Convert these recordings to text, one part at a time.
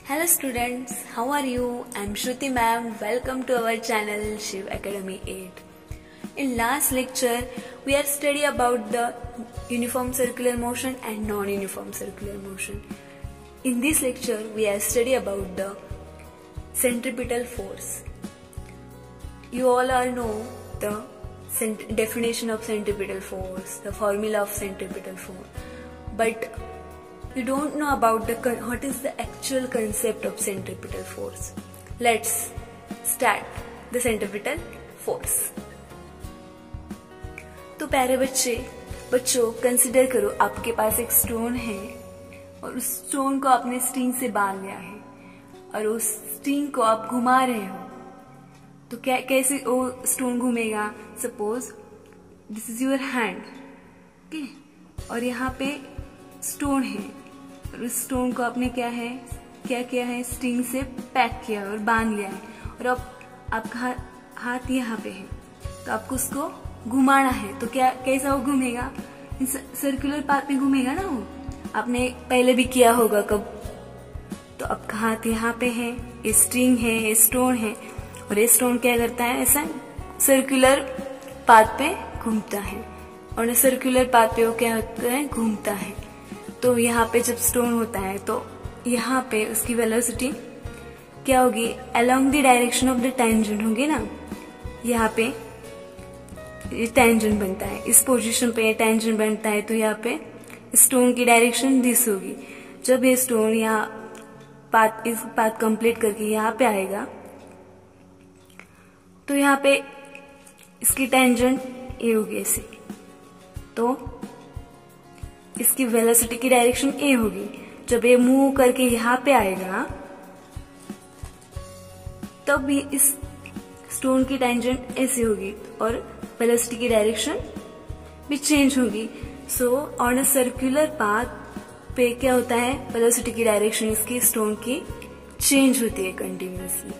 Hello students, how are you? I'm Shruti ma'am. Welcome to our channel Shiv Academy 8. In last lecture, we are study about the uniform circular motion and non-uniform circular motion. In this lecture, we are study about the centripetal force. You all know the definition of centripetal force, the formula of centripetal force, but you don't know about what is the actual concept of centripetal force. Let's start the centripetal force. तो प्यारे बच्चों consider करो आपके पास एक stone है और उस stone को आपने स्ट्रिंग से बांध लिया है और उस स्ट्रिंग को आप घुमा रहे हो तो क्या कैसे वो स्टोन घूमेगा. Suppose this is your hand, okay, और यहाँ पे स्टोन है और उस स्टोन को आपने क्या किया है स्ट्रिंग से पैक किया और बांध लिया है और अब आपका हाथ यहाँ पे है तो आपको उसको घुमाना है. तो क्या कैसा वो घूमेगा, सर्कुलर पाथ में घूमेगा ना. वो आपने पहले भी किया होगा कब. तो आपका हाथ यहाँ पे है, ये स्ट्रिंग है, ये स्टोन है और ये स्टोन क्या करता है, ऐसा सर्कुलर पाथ पे घूमता है और सर्कुलर पाथ पे वो क्या होता है, घूमता है. तो यहाँ पे जब स्टोन होता है तो यहाँ पे उसकी वेलोसिटी क्या होगी, along the direction of the tangent होगी ना. यहाँ पे ये टेंजेंट बनता है, इस पोजीशन पे ये टेंजेंट बनता है तो यहाँ पे स्टोन की डायरेक्शन दिस होगी. जब ये स्टोन यहाँ इस पाथ कंप्लीट करके यहाँ पे आएगा तो यहाँ पे इसकी टेंजेंट ए होगी ऐसे, तो इसकी वेलोसिटी की डायरेक्शन ए होगी. जब ये मूव करके यहाँ पे आएगा तब भी इस स्टोन की टेंजेंट ऐसे होगी और वेलोसिटी की डायरेक्शन भी चेंज होगी. So on a circular path पे क्या होता है, वेलोसिटी की डायरेक्शन इसकी स्टोन की चेंज होती है कंटिन्यूअसली.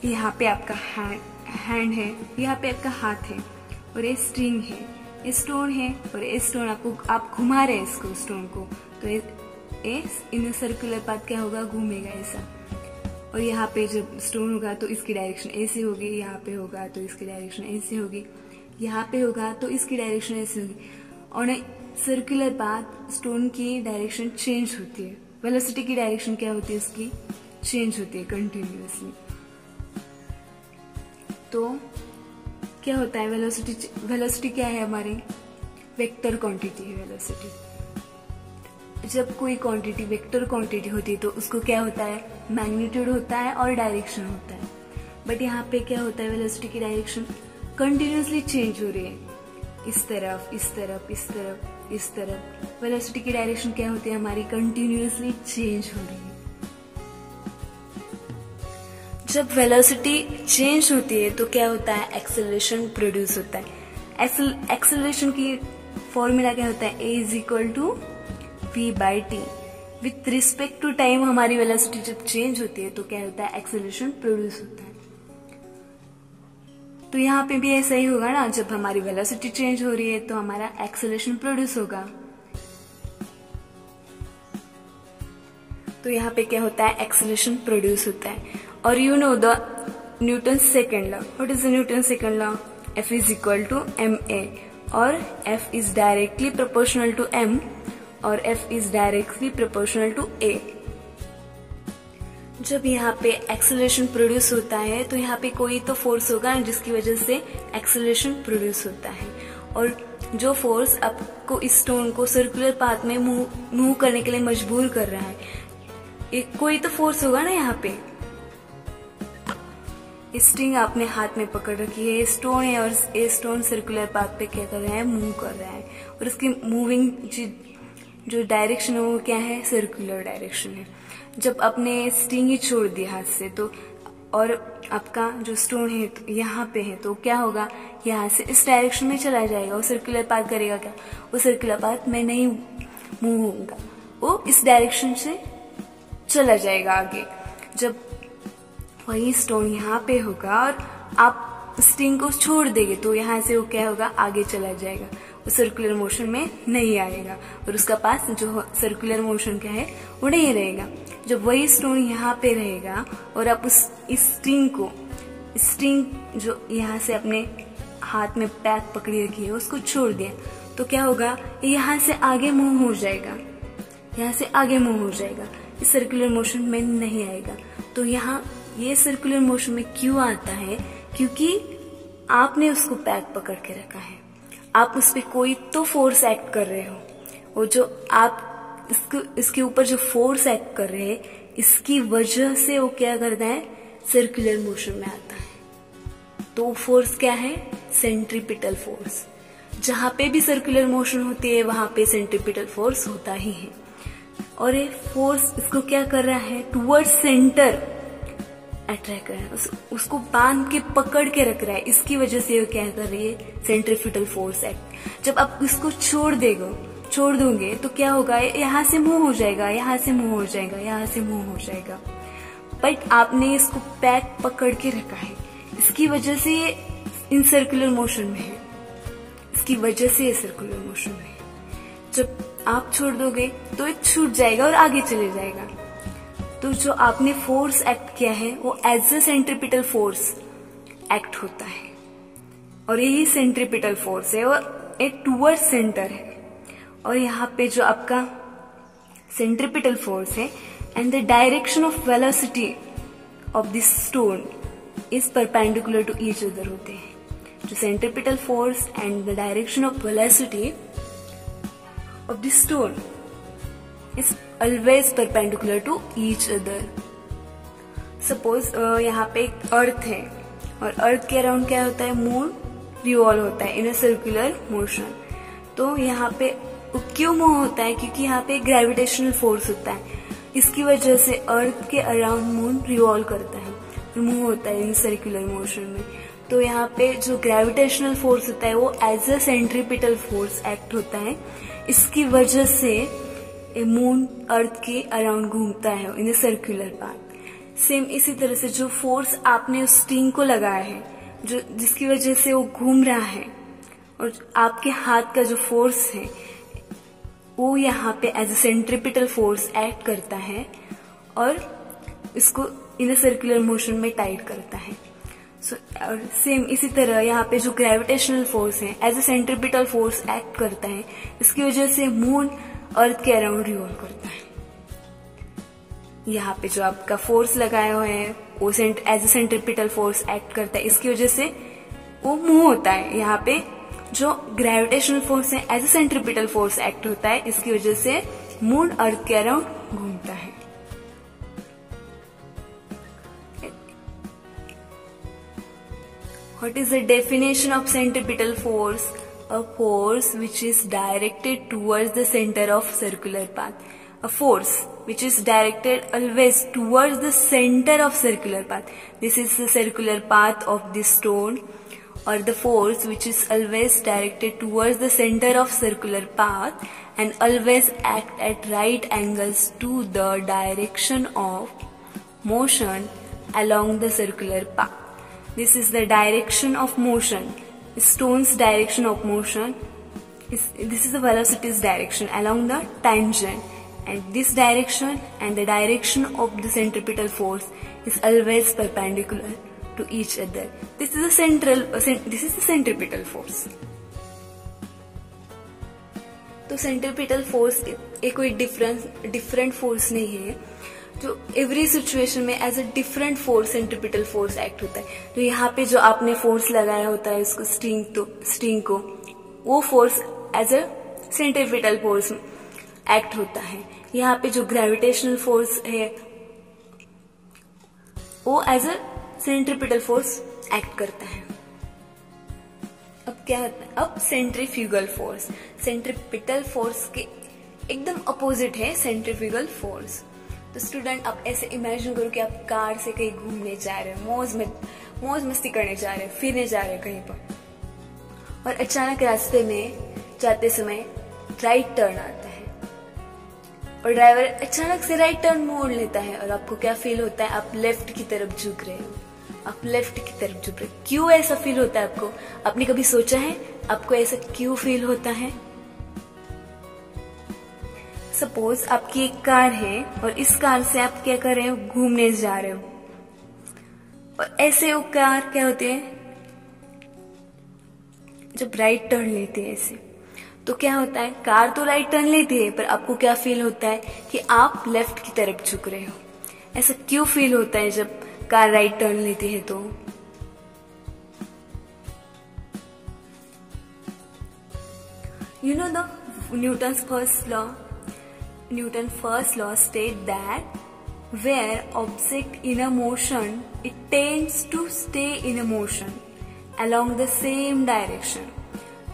यहाँ पे आपका हैंड है, यहाँ पे आपका हाथ है और ये स्ट्रिंग है, ये स्टोन है और ये स्टोन आप घुमा रहे हैं इसको स्टोन को. तो ये इन सर्कुलर पाथ क्या होगा, घूमेगा ऐसा. और यहाँ पे जब स्टोन होगा तो इसकी डायरेक्शन ऐसे होगी, यहाँ पे होगा तो इसकी डायरेक्शन ऐसे होगी, यहाँ पे होगा तो इसकी डायरेक्शन ऐसे होगी. और सर्कुलर पाथ स्टोन की डायरेक्शन चेंज होती है, वेलोसिटी की डायरेक्शन क्या होती है, उसकी चेंज होती है कंटिन्यूअसली. तो क्या होता है, वेलोसिटी क्या है हमारी, वेक्टर क्वांटिटी है वेलोसिटी. जब कोई क्वांटिटी वेक्टर क्वांटिटी होती है तो उसको क्या होता है, मैग्नीट्यूड होता है और डायरेक्शन होता है. बट यहाँ पे क्या होता है, वेलोसिटी की डायरेक्शन कंटिन्यूअसली चेंज हो रही है, इस तरफ इस तरफ इस तरफ इस तरफ. वेलोसिटी की डायरेक्शन क्या होती है हमारी, कंटिन्यूअसली चेंज हो रही है. जब वेलोसिटी चेंज होती है तो क्या होता है, एक्सेलरेशन प्रोड्यूस होता है. एक्सेलरेशन की फॉर्मूला क्या होता है, a is equal to v/t. With respect to time हमारी वेलोसिटी जब चेंज होती है तो क्या होता है, एक्सेलरेशन प्रोड्यूस होता है. तो यहाँ पे भी ऐसा ही होगा ना, जब हमारी वेलोसिटी चेंज हो रही है तो हमारा एक्सेलरेशन प्रोड्यूस होगा. तो यहाँ पे क्या होता है, एक्सेलरेशन प्रोड्यूस होता है. और you know the Newton second law. What is the Newton second law, F is equal to ma और F is directly proportional to m और F is directly proportional to a. जब यहाँ पे acceleration produce होता है तो यहाँ पे कोई तो फोर्स होगा जिसकी वजह से एक्सेलरेशन प्रोड्यूस होता है. और जो फोर्स आपको इस स्टोन को सर्कुलर पाथ में मूव करने के लिए मजबूर कर रहा है, कोई तो फोर्स होगा ना. यहाँ पे स्ट्रिंग आपने हाथ में पकड़ रखी है, स्टोन है और ये स्टोन सर्कुलर पाथ पे क्या कर रहा है, मूव कर रहा है और उसकी मूविंग जो डायरेक्शन है वो क्या है, सर्कुलर डायरेक्शन है. जब आपने स्ट्रिंग ही छोड़ दी हाथ से तो और आपका जो स्टोन है तो यहाँ पे है तो क्या होगा, यहाँ से इस डायरेक्शन में चला जाएगा. वो सर्कुलर पाथ करेगा क्या, वो सर्कुलर पाथ में नहीं मूव होगा, वो इस डायरेक्शन से चला जाएगा आगे. जब वही स्टोन यहाँ पे होगा और आप स्ट्रिंग को छोड़ देंगे तो यहाँ से वो क्या होगा, आगे चला जाएगा. वो सर्कुलर मोशन में नहीं आएगा और उसका पास जो सर्कुलर मोशन का है वो नहीं रहेगा। जब वही स्टोन यहाँ पे रहेगा और आप इस स्ट्रिंग जो यहाँ से अपने हाथ में पैक पकड़ी रखी है उसको छोड़ दिया तो क्या होगा, यहाँ से आगे मूव हो जाएगा, यहाँ से आगे मूव हो जाएगा, इस सर्कुलर मोशन में नहीं आएगा। तो यहाँ ये सर्कुलर मोशन में क्यों आता है, क्योंकि आपने उसको पैक पकड़ के रखा है, आप उस पर कोई तो फोर्स एक्ट कर रहे हो, और जो आप इसके ऊपर जो फोर्स एक्ट कर रहे हैं इसकी वजह से वो क्या करता है, सर्कुलर मोशन में आता है। तो फोर्स क्या है, सेंट्रीपिटल फोर्स। जहां पे भी सर्कुलर मोशन होती है वहां पे सेंट्रीपिटल फोर्स होता ही है। और ये फोर्स इसको क्या कर रहा है, टुवर्ड सेंटर अट्रैक्ट कर रहा है, उसको बांध के पकड़ के रख रहा है। इसकी वजह से वो क्या कर रही है, सेंट्रीपिटल फोर्स एक्ट। जब आप इसको छोड़ दोगे तो क्या होगा, यहाँ से मूव हो जाएगा, यहाँ से मूव हो जाएगा, यहाँ से मूव हो जाएगा। बट आपने इसको पैक पकड़ के रखा है, इसकी वजह से ये इन सर्कुलर मोशन में है, इसकी वजह से ये सर्कुलर मोशन में है। जब आप छोड़ दोगे तो ये छूट जाएगा और आगे चले जाएगा। तो जो आपने फोर्स एक्ट किया है वो as a centripetal force act होता है, और यही सेंट्रीपिटल फोर्स है और एक टुवर्ड सेंटर है। और यहाँ पे जो आपका सेंट्रीपिटल फोर्स है and the direction of velocity of this stone is perpendicular to each other होते हैं। जो centripetal force and the direction of velocity of this stone is always perpendicular to each other. Suppose यहाँ पे एक अर्थ है और अर्थ के अराउंड क्या होता है, मून रिवॉल्व होता है इन अ सर्कुलर मोशन। तो यहाँ पे क्यों मूव होता है, क्योंकि यहाँ पे ग्रेविटेशनल फोर्स होता है, इसकी वजह से अर्थ के अराउंड मून रिवॉल्व करता है, मूव होता है इन सर्कुलर मोशन में। तो यहाँ पे जो ग्रेविटेशनल फोर्स होता है वो as a centripetal force act होता है, इसकी वजह से मून अर्थ के अराउंड घूमता है इन अ सर्कुलर पाथ। सेम इसी तरह से जो फोर्स आपने उस स्ट्रिंग को लगाया है, जो जिसकी वजह से वो घूम रहा है, और आपके हाथ का जो फोर्स है वो यहाँ पे as a centripetal force act करता है और इसको इन अ सर्कुलर मोशन में टाइट करता है। और सेम इसी तरह यहाँ पे जो ग्रेविटेशनल फोर्स है as a centripetal force act करता है, इसकी वजह से मून अर्थ के अराउंड रिवॉल्व करता है। यहाँ पे जो आपका फोर्स लगाया हुआ है वो as a centripetal force act करता है, इसकी वजह से वो मूव होता है। यहाँ पे जो ग्रेविटेशनल फोर्स है as a centripetal force act होता है, इसकी वजह से मून अर्थ के अराउंड घूमता है। What is the definition of centripetal force? A force which is directed towards the center of circular path. A force which is directed always towards the center of circular path. This is the circular path of this stone, or the force which is always directed towards the center of circular path and always act at right angles to the direction of motion along the circular path. This is the direction of motion. Stone's direction of motion. This is the velocity's direction along the tangent. And this direction and the direction of the centripetal force is always perpendicular to each other. This is the centripetal force. तो centripetal force एक कोई different force नहीं है, जो every situation में as a different force centripetal force act होता है। तो यहाँ पे जो आपने फोर्स लगाया होता है उसको स्ट्रिंग को वो force as a centripetal force act होता है। यहाँ पे जो ग्रेविटेशनल फोर्स है वो as a centripetal force act करता है। अब क्या होता है, अब सेंट्रीफ्यूगल फोर्स। सेंट्रीपिटल फोर्स के एकदम अपोजिट है सेंट्रीफ्यूगल फोर्स। तो स्टूडेंट आप ऐसे इमेजिन करो कि आप कार से कहीं घूमने जा रहे हो, मौज मस्ती करने जा रहे हो, फिरने जा रहे हो कहीं पर, और अचानक रास्ते में जाते समय राइट टर्न आता है और ड्राइवर अचानक से राइट टर्न मोड़ लेता है और आपको क्या फील होता है, आप लेफ्ट की तरफ झुक रहे हो। आप लेफ्ट की तरफ झुक रहे। क्यों ऐसा फील होता है आपको? आपने कभी सोचा है आपको ऐसा क्यों फील होता है? सपोज आपकी एक कार है और इस कार से आप क्या कर रहे हो, घूमने जा रहे हो, और ऐसे वो कार क्या होती है, जब राइट टर्न लेती है ऐसे, तो क्या होता है, कार तो राइट टर्न लेती है पर आपको क्या फील होता है कि आप लेफ्ट की तरफ झुक रहे हो। ऐसा क्यों फील होता है जब कार राइट टर्न लेती है? तो you know the Newton's first law state that where object in a motion, it tends to stay in a motion along the same direction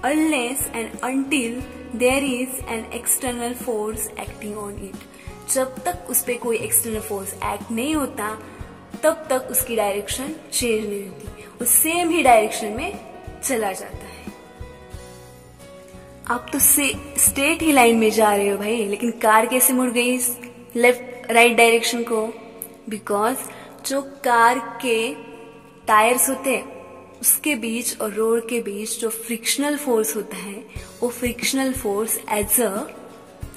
unless and until there is an external force acting on it. जब तक उस पर कोई external force act नहीं होता तब तक उसकी डायरेक्शन चेंज नहीं होती, वो सेम ही डायरेक्शन में चला जाता है। आप तो स्ट्रेट ही लाइन में जा रहे हो भाई, लेकिन कार कैसे मुड़ गई लेफ्ट राइट डायरेक्शन को? बिकॉज जो कार के टायर्स होते हैं उसके बीच और रोड के बीच जो फ्रिक्शनल फोर्स होता है, वो frictional force as a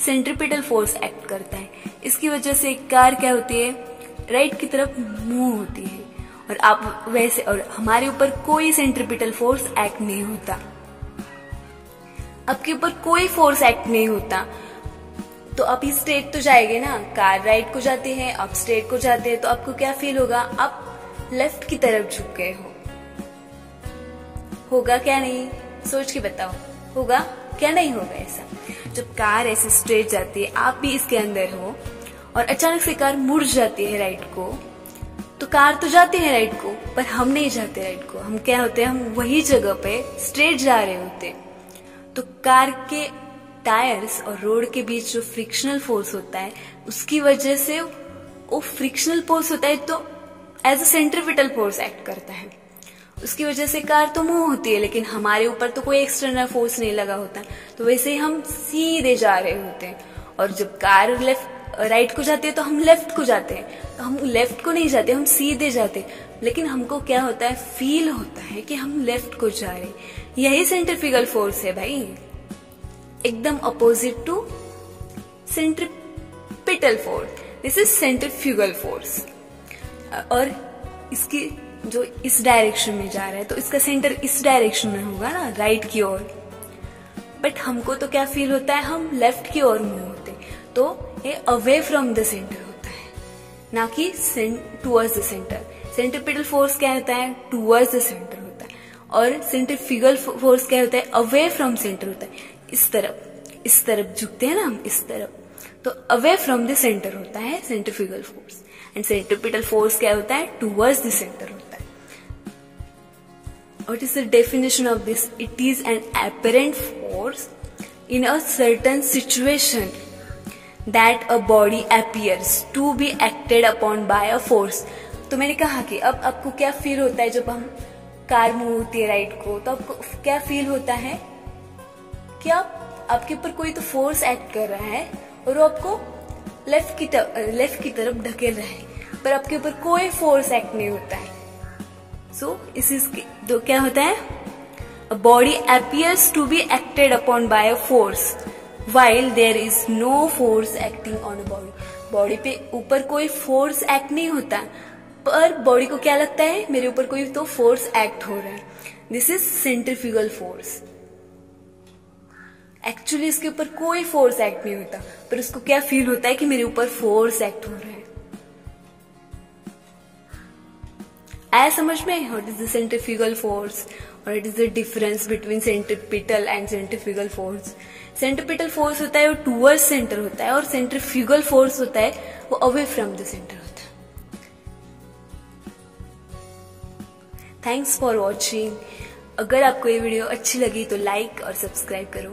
centripetal force act करता है। इसकी वजह से कार क्या होती है, राइट की तरफ मूव होती है, और आप वैसे, और हमारे ऊपर कोई सेंट्रिपिटल फोर्स एक्ट नहीं होता, आपके ऊपर कोई फोर्स एक्ट नहीं होता, तो आप ही स्ट्रेट तो जाएंगे ना। कार राइट को जाती है, आप स्ट्रेट को जाते हैं, तो आपको क्या फील होगा, आप लेफ्ट की तरफ झुक गए हो। होगा क्या नहीं, सोच के बताओ, होगा क्या नहीं होगा ऐसा? जब कार ऐसे स्ट्रेट जाती है, आप भी इसके अंदर हो, और अचानक से कार मुड़ जाती है राइट को, तो कार तो जाती है राइट को, पर हम नहीं जाते राइट को। हम क्या होते हैं, हम वही जगह पे स्ट्रेट जा रहे होते। तो कार के टायर्स और रोड के बीच जो फ्रिक्शनल फोर्स होता है, उसकी वजह से वो फ्रिक्शनल फोर्स होता है तो as a centripetal force act करता है। उसकी वजह से कार तो मूव होती है, लेकिन हमारे ऊपर तो कोई एक्सटर्नल फोर्स नहीं लगा होता, तो वैसे ही हम सीधे जा रहे होते हैं। और जब कार राइट को जाती है तो हम लेफ्ट को जाते हैं, तो हम लेफ्ट को नहीं जाते, हम सीधे जाते हैं, लेकिन हमको क्या होता है, फील होता है कि हम लेफ्ट को जा रहे हैं। यही सेंट्रिफ्यूगल फोर्स है भाई, एकदम opposite to centripetal force. This is centrifugal force. और इसकी जो इस डायरेक्शन में जा रहा है, तो इसका सेंटर इस डायरेक्शन में होगा ना, राइट की ओर। बट हमको तो क्या फील होता है, हम लेफ्ट की ओर मूव होते, तो ये अवे फ्रॉम द सेंटर होता है, ना कि towards the centre. Centripetal force क्या होता है, टूवर्ड्स द सेंटर होता है, और सेंट्रिफ्यूगल फोर्स क्या होता है, अवे फ्रॉम सेंटर होता है। इस तरफ झुकते हैं ना हम, इस तरफ, तो अवे फ्रॉम द सेंटर होता है centrifugal force, and centripetal force क्या होता है, टूवर्ड्स द सेंटर होता है। What is the definition of this? It is an apparent force in a certain situation that a body appears to be acted upon by a force। तो मैंने कहा कि अब आपको क्या फील होता है जब हम कार मूव होती है राइट को, तो आपको क्या फील होता है कि आपके ऊपर कोई तो फोर्स एक्ट कर रहा है और वो आपको लेफ्ट की तरफ ढकेल रहा है, पर आपके ऊपर कोई फोर्स एक्ट नहीं होता है। सो तो क्या होता है, a body appears to be acted upon by a force while there is no force acting on a body। Body पे ऊपर कोई फोर्स एक्ट नहीं होता, पर बॉडी को क्या लगता है, मेरे ऊपर कोई तो फोर्स एक्ट हो रहा है। This is centrifugal force. Actually इसके ऊपर कोई फोर्स एक्ट नहीं होता, पर उसको क्या फील होता है कि मेरे ऊपर फोर्स एक्ट हो रहा है। आया समझ में? What is the centrifugal force और it is the difference between centripetal and centrifugal force. Centripetal force होता है वो टूवर्ड्स सेंटर होता है, और सेंट्रिफ्यूगल फोर्स होता है वो अवे फ्रॉम द सेंटर होता है। Thanks for watching. अगर आपको ये वीडियो अच्छी लगी तो लाइक और सब्सक्राइब करो।